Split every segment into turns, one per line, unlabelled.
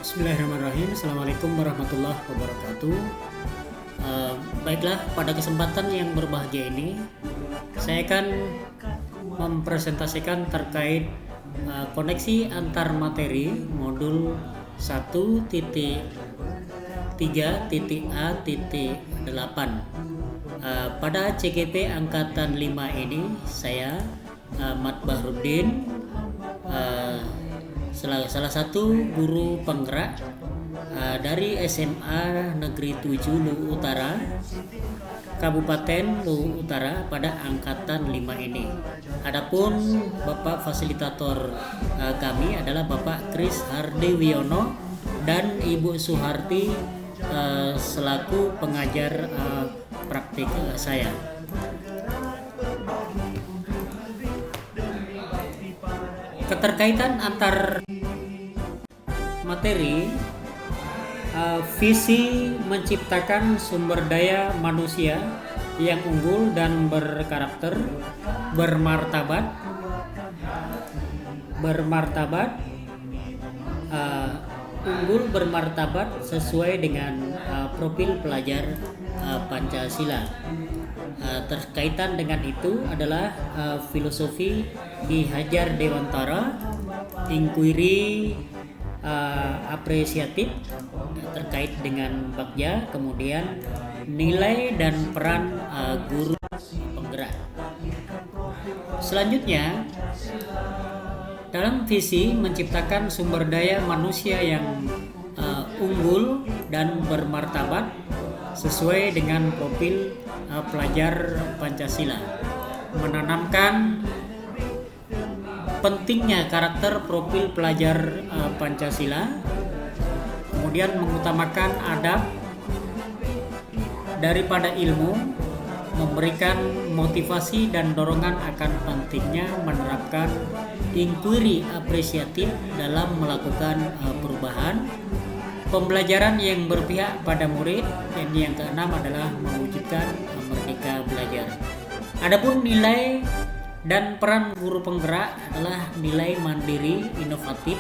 Bismillahirrahmanirrahim. Assalamualaikum warahmatullahi wabarakatuh. Baiklah, pada kesempatan yang berbahagia ini saya akan mempresentasikan terkait koneksi antar materi modul 1.3.A.8. Pada CGP angkatan 5 ini saya Ahmad Bahrudin, salah satu guru penggerak dari SMA Negeri 7 Luwu Utara, Kabupaten Luwu Utara pada angkatan 5 ini. Adapun Bapak fasilitator kami adalah Bapak Kris Hardewiono dan Ibu Suharti selaku pengajar praktik saya. Keterkaitan antar materi, visi menciptakan sumber daya manusia yang unggul dan berkarakter, bermartabat, unggul bermartabat sesuai dengan profil pelajar Pancasila. Terkaitan dengan itu adalah filosofi Ki Hajar Dewantara, inquiry apresiatif terkait dengan Bagja, kemudian nilai dan peran guru penggerak. Selanjutnya, dalam visi menciptakan sumber daya manusia yang unggul dan bermartabat sesuai dengan profil pelajar Pancasila, menanamkan pentingnya karakter profil pelajar Pancasila, kemudian mengutamakan adab daripada ilmu, memberikan motivasi dan dorongan akan pentingnya menerapkan inquiry apresiatif dalam melakukan perubahan, pembelajaran yang berpihak pada murid, dan yang keenam adalah mewujudkan merdeka belajar. Adapun nilai dan peran guru penggerak adalah nilai mandiri, inovatif,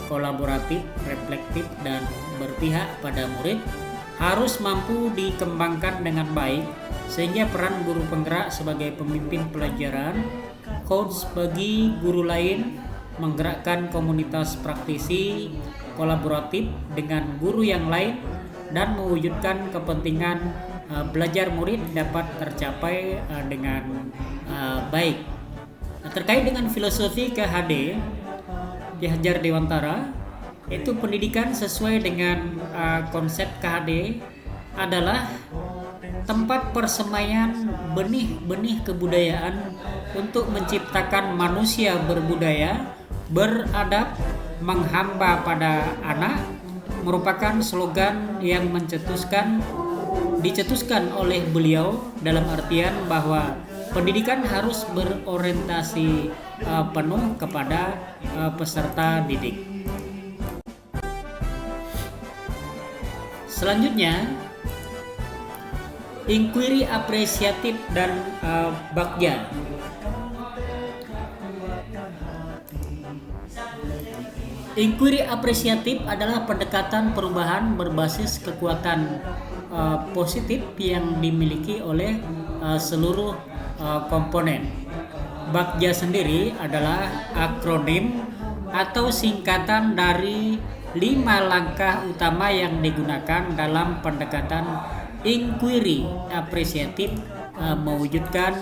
kolaboratif, reflektif, dan berpihak pada murid harus mampu dikembangkan dengan baik, sehingga peran guru penggerak sebagai pemimpin pelajaran, coach bagi guru lain, menggerakkan komunitas praktisi, kolaboratif dengan guru yang lain, dan mewujudkan kepentingan belajar murid dapat tercapai dengan baik. Terkait dengan filosofi KHD, Ki Hajar Dewantara, itu pendidikan sesuai dengan konsep KHD adalah tempat persemaian benih-benih kebudayaan untuk menciptakan manusia berbudaya, beradab, menghamba pada anak, merupakan slogan yang dicetuskan oleh beliau, dalam artian bahwa pendidikan harus berorientasi penuh kepada peserta didik. Selanjutnya, inquiry apresiatif dan Bagja. Inquiry apresiatif adalah pendekatan perubahan berbasis kekuatan positif yang dimiliki oleh seluruh komponen. Bagja sendiri adalah akronim atau singkatan dari 5 langkah utama yang digunakan dalam pendekatan inquiry apresiatif, mewujudkan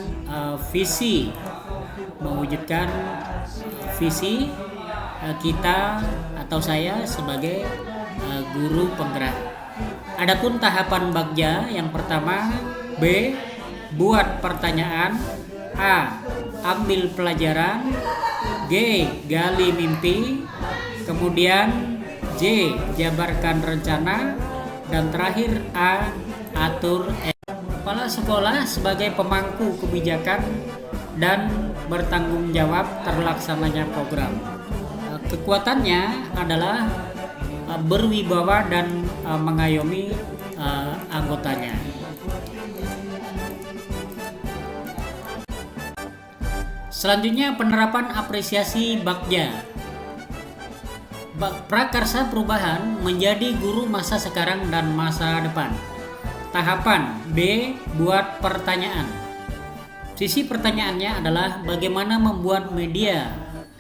visi kita atau saya sebagai guru penggerak. Adapun tahapan Bagja, yang pertama, B, buat pertanyaan, A, ambil pelajaran, G, gali mimpi, kemudian J, jabarkan rencana, dan terakhir A, atur. Kepala sekolah sebagai pemangku kebijakan dan bertanggung jawab terlaksananya program. Kekuatannya adalah berwibawa dan mengayomi anggotanya. Selanjutnya, penerapan apresiasi Bagja. prakarsa perubahan menjadi guru masa sekarang dan masa depan. Tahapan B. Buat pertanyaan. Sisi pertanyaannya adalah bagaimana membuat media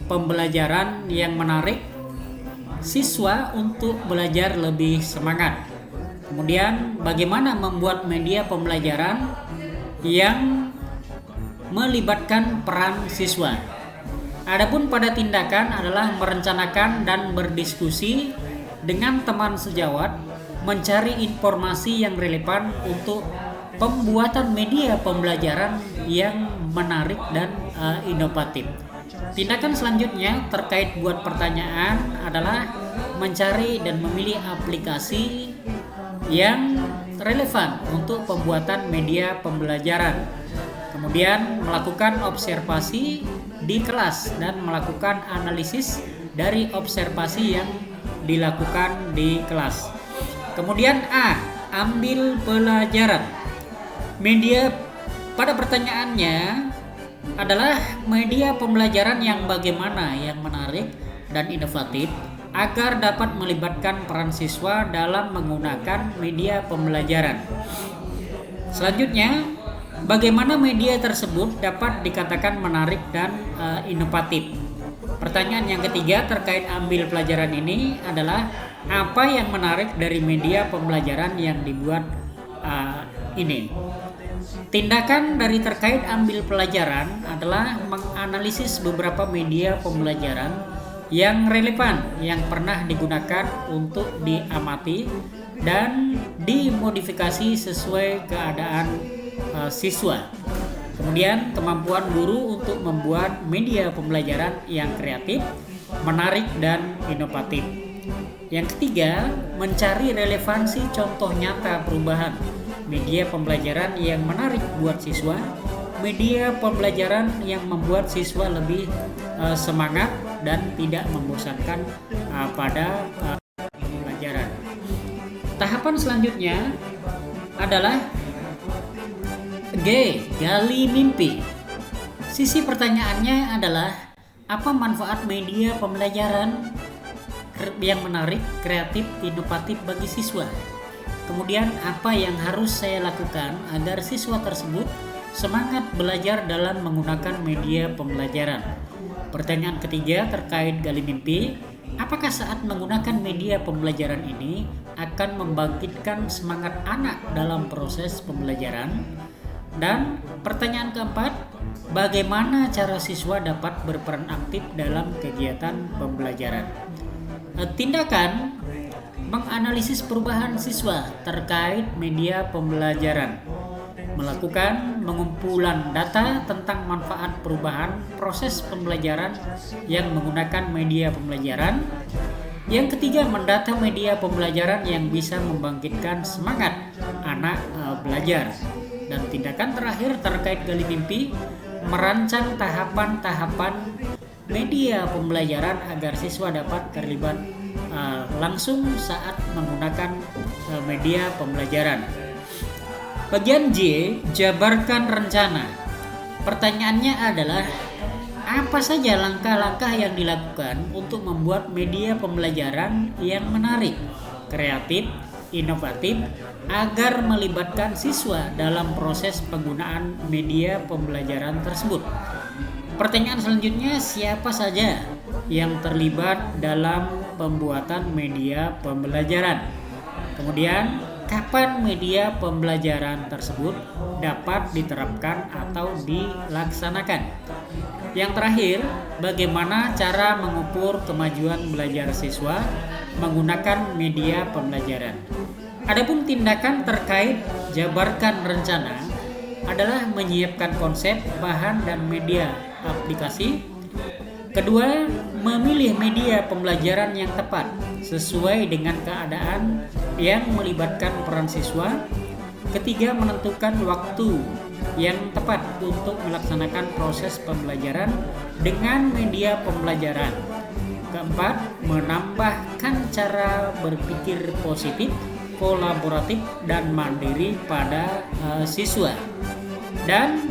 pembelajaran yang menarik siswa untuk belajar lebih semangat. Kemudian bagaimana membuat media pembelajaran yang melibatkan peran siswa. Adapun pada tindakan adalah merencanakan dan berdiskusi dengan teman sejawat, mencari informasi yang relevan untuk pembuatan media pembelajaran yang menarik dan inovatif. Tindakan selanjutnya terkait buat pertanyaan adalah mencari dan memilih aplikasi yang relevan untuk pembuatan media pembelajaran. Kemudian melakukan observasi di kelas dan melakukan analisis dari observasi yang dilakukan di kelas. Kemudian A. Ambil pelajaran. Media pada pertanyaannya adalah media pembelajaran yang bagaimana yang menarik dan inovatif agar dapat melibatkan peran siswa dalam menggunakan media pembelajaran. Selanjutnya, bagaimana media tersebut dapat dikatakan menarik dan inovatif. Pertanyaan yang ketiga terkait ambil pelajaran ini adalah apa yang menarik dari media pembelajaran yang dibuat ini. Tindakan dari terkait ambil pelajaran adalah menganalisis beberapa media pembelajaran yang relevan yang pernah digunakan untuk diamati dan dimodifikasi sesuai keadaan siswa. Kemudian kemampuan guru untuk membuat media pembelajaran yang kreatif, menarik dan inovatif. Yang ketiga, mencari relevansi contoh nyata perubahan media pembelajaran yang menarik buat siswa, media pembelajaran yang membuat siswa lebih semangat dan tidak membosankan pada pembelajaran. Tahapan selanjutnya adalah G. Gali mimpi. Sisi pertanyaannya adalah apa manfaat media pembelajaran yang menarik, kreatif, inovatif bagi siswa. Kemudian apa yang harus saya lakukan agar siswa tersebut semangat belajar dalam menggunakan media pembelajaran. Pertanyaan ketiga terkait gali mimpi, apakah saat menggunakan media pembelajaran ini akan membangkitkan semangat anak dalam proses pembelajaran? Dan pertanyaan keempat, bagaimana cara siswa dapat berperan aktif dalam kegiatan pembelajaran? Tindakan menganalisis perubahan siswa terkait media pembelajaran, melakukan pengumpulan data tentang manfaat perubahan proses pembelajaran yang menggunakan media pembelajaran. Yang ketiga, mendata media pembelajaran yang bisa membangkitkan semangat anak belajar. Dan tindakan terakhir terkait gali mimpi, merancang tahapan-tahapan media pembelajaran agar siswa dapat terlibat langsung saat menggunakan media pembelajaran. Bagian J, jabarkan rencana. Pertanyaannya adalah apa saja langkah-langkah yang dilakukan untuk membuat media pembelajaran yang menarik, kreatif, inovatif agar melibatkan siswa dalam proses penggunaan media pembelajaran tersebut. Pertanyaan selanjutnya, siapa saja yang terlibat dalam pembuatan media pembelajaran? Kemudian, kapan media pembelajaran tersebut dapat diterapkan atau dilaksanakan? Yang terakhir, bagaimana cara mengukur kemajuan belajar siswa menggunakan media pembelajaran? Adapun tindakan terkait jabarkan rencana adalah menyiapkan konsep, bahan, dan media aplikasi. Kedua, memilih media pembelajaran yang tepat sesuai dengan keadaan yang melibatkan peran siswa. Ketiga, menentukan waktu yang tepat untuk melaksanakan proses pembelajaran dengan media pembelajaran. Keempat, menambahkan cara berpikir positif, kolaboratif, dan mandiri pada siswa. Dan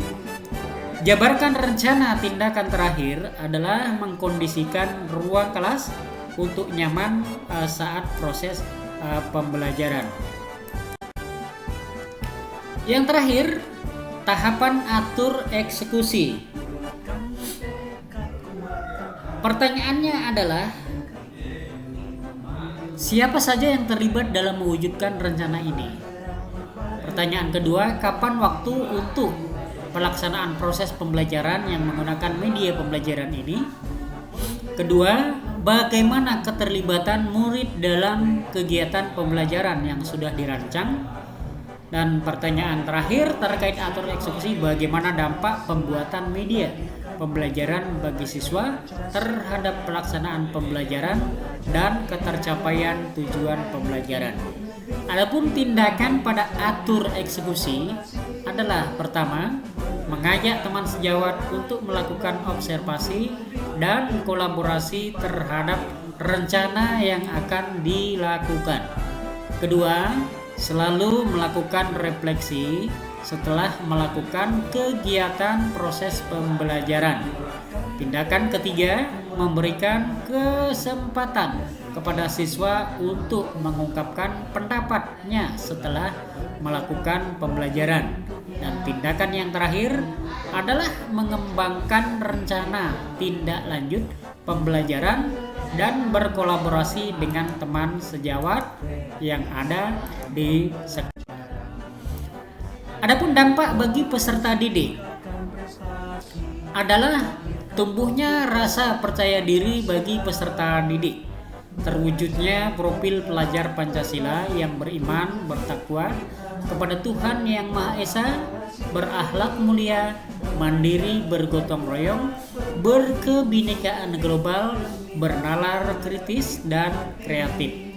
jabarkan rencana tindakan terakhir adalah mengkondisikan ruang kelas, untuk nyaman saat proses pembelajaran. Yang terakhir, tahapan atur eksekusi. Pertanyaannya adalah, siapa saja yang terlibat dalam mewujudkan rencana ini? Pertanyaan kedua, kapan waktu untuk pelaksanaan proses pembelajaran yang menggunakan media pembelajaran ini? Kedua, bagaimana keterlibatan murid dalam kegiatan pembelajaran yang sudah dirancang? Dan pertanyaan terakhir terkait atur eksekusi, bagaimana dampak pembuatan media pembelajaran bagi siswa terhadap pelaksanaan pembelajaran dan ketercapaian tujuan pembelajaran. Adapun tindakan pada atur eksekusi adalah pertama, mengajak teman sejawat untuk melakukan observasi dan kolaborasi terhadap rencana yang akan dilakukan. Kedua, selalu melakukan refleksi setelah melakukan kegiatan proses pembelajaran. Tindakan ketiga, memberikan kesempatan kepada siswa untuk mengungkapkan pendapatnya setelah melakukan pembelajaran. Dan tindakan yang terakhir adalah mengembangkan rencana tindak lanjut pembelajaran dan berkolaborasi dengan teman sejawat yang ada di sekolah. Adapun dampak bagi peserta didik adalah tumbuhnya rasa percaya diri bagi peserta didik, terwujudnya profil pelajar Pancasila yang beriman, bertakwa kepada Tuhan Yang Maha Esa, berakhlak mulia, mandiri, bergotong royong, berkebinekaan global, bernalar kritis dan kreatif.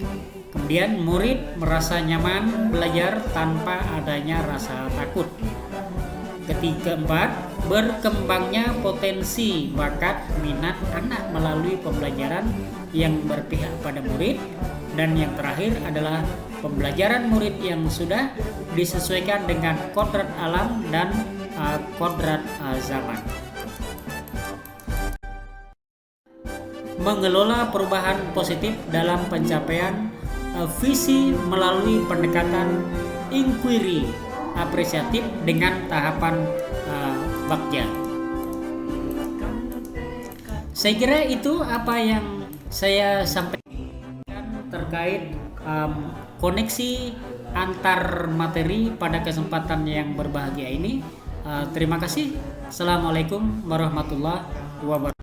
Kemudian murid merasa nyaman belajar tanpa adanya rasa takut. Keempat, berkembangnya potensi bakat minat anak melalui pembelajaran yang berpihak pada murid. Dan yang terakhir adalah pembelajaran murid yang sudah disesuaikan dengan kodrat alam dan kodrat zaman. Mengelola perubahan positif dalam pencapaian visi melalui pendekatan inquiry apresiatif dengan tahapan Bagja. Saya kira itu apa yang saya sampaikan terkait koneksi antar materi pada kesempatan yang berbahagia ini. Terima kasih. Assalamualaikum warahmatullahi wabarakatuh.